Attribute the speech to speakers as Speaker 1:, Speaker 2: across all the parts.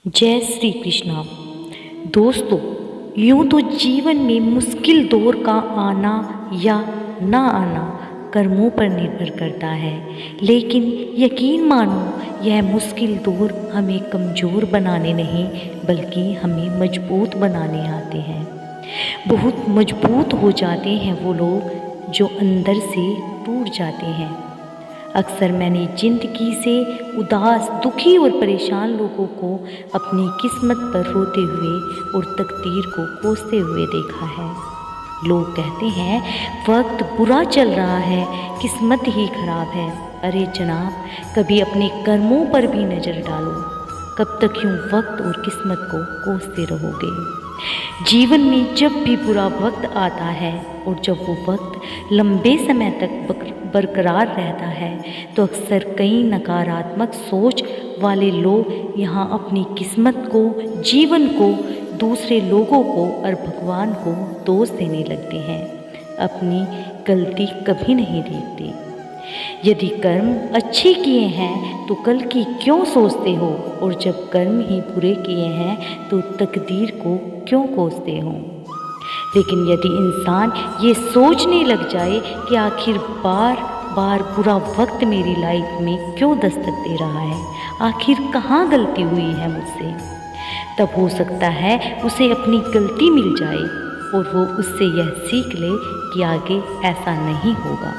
Speaker 1: जय श्री कृष्णा। दोस्तों, यूं तो जीवन में मुश्किल दौर का आना या ना आना कर्मों पर निर्भर करता है, लेकिन यकीन मानो यह मुश्किल दौर हमें कमज़ोर बनाने नहीं बल्कि हमें मजबूत बनाने आते हैं। बहुत मजबूत हो जाते हैं वो लोग जो अंदर से टूट जाते हैं। अक्सर मैंने ज़िंदगी से उदास, दुखी और परेशान लोगों को अपनी किस्मत पर रोते हुए और तकदीर को कोसते हुए देखा है। लोग कहते हैं वक्त बुरा चल रहा है, किस्मत ही खराब है। अरे जनाब, कभी अपने कर्मों पर भी नज़र डालो। कब तक यूँ वक्त और किस्मत को कोसते रहोगे? जीवन में जब भी बुरा वक्त आता है और जब वो वक्त लंबे समय तक बरकरार रहता है तो अक्सर कई नकारात्मक सोच वाले लोग यहाँ अपनी किस्मत को, जीवन को, दूसरे लोगों को और भगवान को दोष देने लगते हैं। अपनी गलती कभी नहीं देखते। यदि कर्म अच्छे किए हैं तो कल की क्यों सोचते हो, और जब कर्म ही बुरे किए हैं तो तकदीर को क्यों कोसते हो? लेकिन यदि इंसान ये सोचने लग जाए कि आखिर बार बार बुरा वक्त मेरी लाइफ में क्यों दस्तक दे रहा है, आखिर कहाँ गलती हुई है मुझसे, तब हो सकता है उसे अपनी गलती मिल जाए और वो उससे यह सीख ले कि आगे ऐसा नहीं होगा।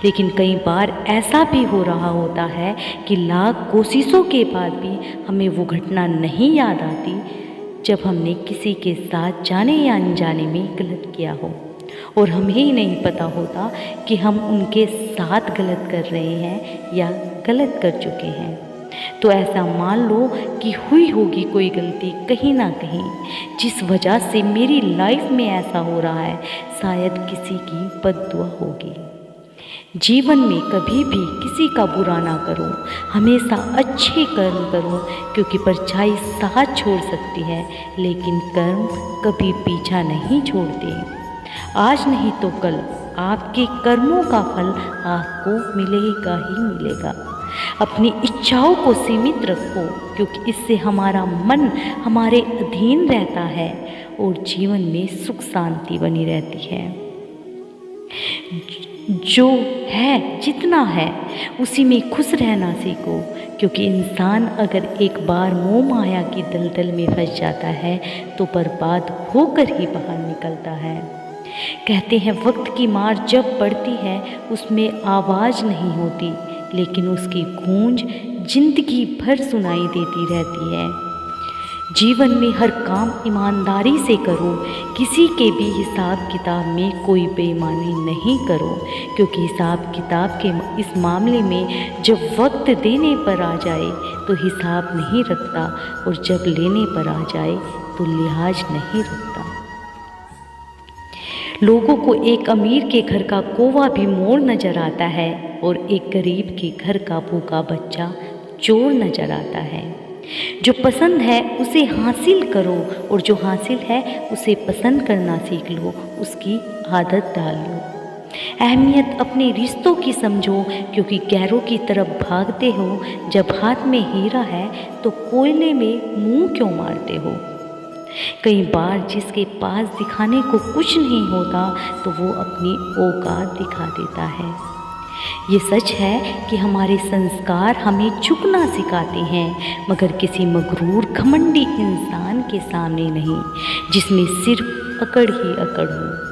Speaker 1: लेकिन कई बार ऐसा भी हो रहा होता है कि लाख कोशिशों के बाद भी हमें वो घटना नहीं याद आती जब हमने किसी के साथ जाने या अनजाने में गलत किया हो और हमें ही नहीं पता होता कि हम उनके साथ गलत कर रहे हैं या गलत कर चुके हैं। तो ऐसा मान लो कि हुई होगी कोई गलती कहीं ना कहीं, जिस वजह से मेरी लाइफ में ऐसा हो रहा है, शायद किसी की बद्दुआ होगी। जीवन में कभी भी किसी का बुरा ना करो, हमेशा अच्छे कर्म करो, क्योंकि परछाई साथ छोड़ सकती है लेकिन कर्म कभी पीछा नहीं छोड़ते। आज नहीं तो कल आपके कर्मों का फल आपको मिलेगा ही मिलेगा। अपनी इच्छाओं को सीमित रखो, क्योंकि इससे हमारा मन हमारे अधीन रहता है और जीवन में सुख शांति बनी रहती है। जो है जितना है उसी में खुश रहना सीखो, क्योंकि इंसान अगर एक बार मोह माया की दलदल में फंस जाता है तो बर्बाद होकर ही बाहर निकलता है। कहते हैं वक्त की मार जब पड़ती है उसमें आवाज़ नहीं होती, लेकिन उसकी गूंज जिंदगी भर सुनाई देती रहती है। जीवन में हर काम ईमानदारी से करो, किसी के भी हिसाब किताब में कोई बेईमानी नहीं करो, क्योंकि हिसाब किताब के इस मामले में जब वक्त देने पर आ जाए तो हिसाब नहीं रखता और जब लेने पर आ जाए तो लिहाज नहीं रखता। लोगों को एक अमीर के घर का कौवा भी मोर नज़र आता है और एक गरीब के घर का भूखा बच्चा चोर नज़र आता है। जो पसंद है उसे हासिल करो और जो हासिल है उसे पसंद करना सीख लो, उसकी आदत डाल लो। अहमियत अपने रिश्तों की समझो, क्योंकि गैरों की तरफ भागते हो। जब हाथ में हीरा है तो कोयले में मुंह क्यों मारते हो? कई बार जिसके पास दिखाने को कुछ नहीं होता तो वो अपनी औकात दिखा देता है। ये सच है कि हमारे संस्कार हमें झुकना सिखाते हैं, मगर किसी मगरूर घमंडी इंसान के सामने नहीं, जिसमें सिर्फ अकड़ ही अकड़ हो।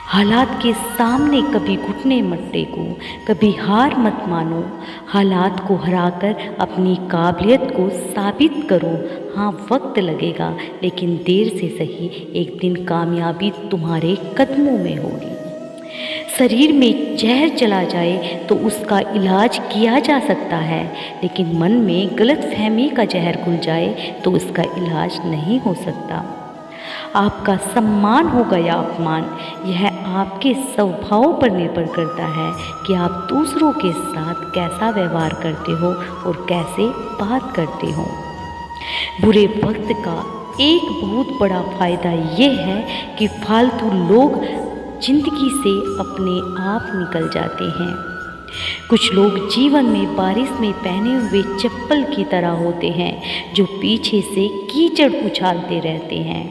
Speaker 1: हालात के सामने कभी घुटने मत टेको, कभी हार मत मानो। हालात को हराकर अपनी काबिलियत को साबित करो। हाँ, वक्त लगेगा, लेकिन देर से सही एक दिन कामयाबी तुम्हारे कदमों में होगी। शरीर में जहर चला जाए तो उसका इलाज किया जा सकता है, लेकिन मन में गलतफहमी का जहर घुल जाए तो उसका इलाज नहीं हो सकता। आपका सम्मान होगा या अपमान, यह आपके स्वभाव पर निर्भर करता है कि आप दूसरों के साथ कैसा व्यवहार करते हो और कैसे बात करते हो। बुरे वक्त का एक बहुत बड़ा फ़ायदा ये है कि फालतू लोग जिंदगी से अपने आप निकल जाते हैं। कुछ लोग जीवन में बारिश में पहने हुए चप्पल की तरह होते हैं जो पीछे से कीचड़ उछालते रहते हैं।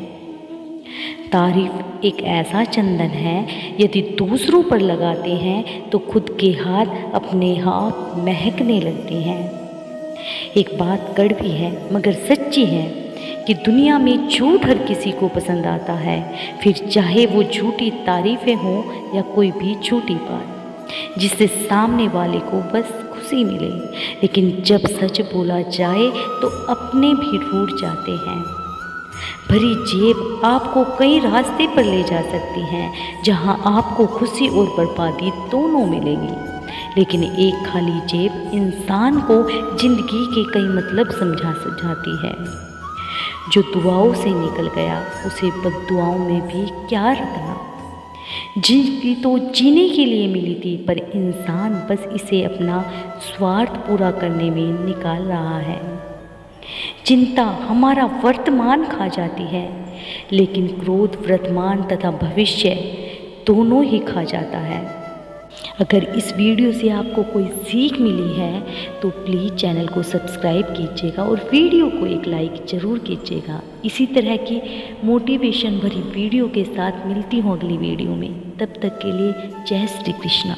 Speaker 1: तारीफ एक ऐसा चंदन है, यदि दूसरों पर लगाते हैं तो खुद के हाथ अपने आप महकने लगते हैं। एक बात कड़वी है मगर सच्ची है कि दुनिया में झूठ हर किसी को पसंद आता है, फिर चाहे वो झूठी तारीफ़ें हों या कोई भी झूठी बात जिससे सामने वाले को बस खुशी मिले। लेकिन जब सच बोला जाए तो अपने भी रूठ जाते हैं। भरी जेब आपको कई रास्ते पर ले जा सकती हैं जहां आपको खुशी और बर्बादी दोनों मिलेंगी, लेकिन एक खाली जेब इंसान को जिंदगी के कई मतलब समझाती है। जो दुआओं से निकल गया उसे बद्दुआओं में भी क्या रखना। जिंदगी तो जीने के लिए मिली थी, पर इंसान बस इसे अपना स्वार्थ पूरा करने में निकाल रहा है। चिंता हमारा वर्तमान खा जाती है, लेकिन क्रोध वर्तमान तथा भविष्य दोनों ही खा जाता है। अगर इस वीडियो से आपको कोई सीख मिली है तो प्लीज़ चैनल को सब्सक्राइब कीजिएगा और वीडियो को एक लाइक ज़रूर कीजिएगा। इसी तरह की मोटिवेशन भरी वीडियो के साथ मिलती हूँ अगली वीडियो में। तब तक के लिए जय श्री कृष्णा।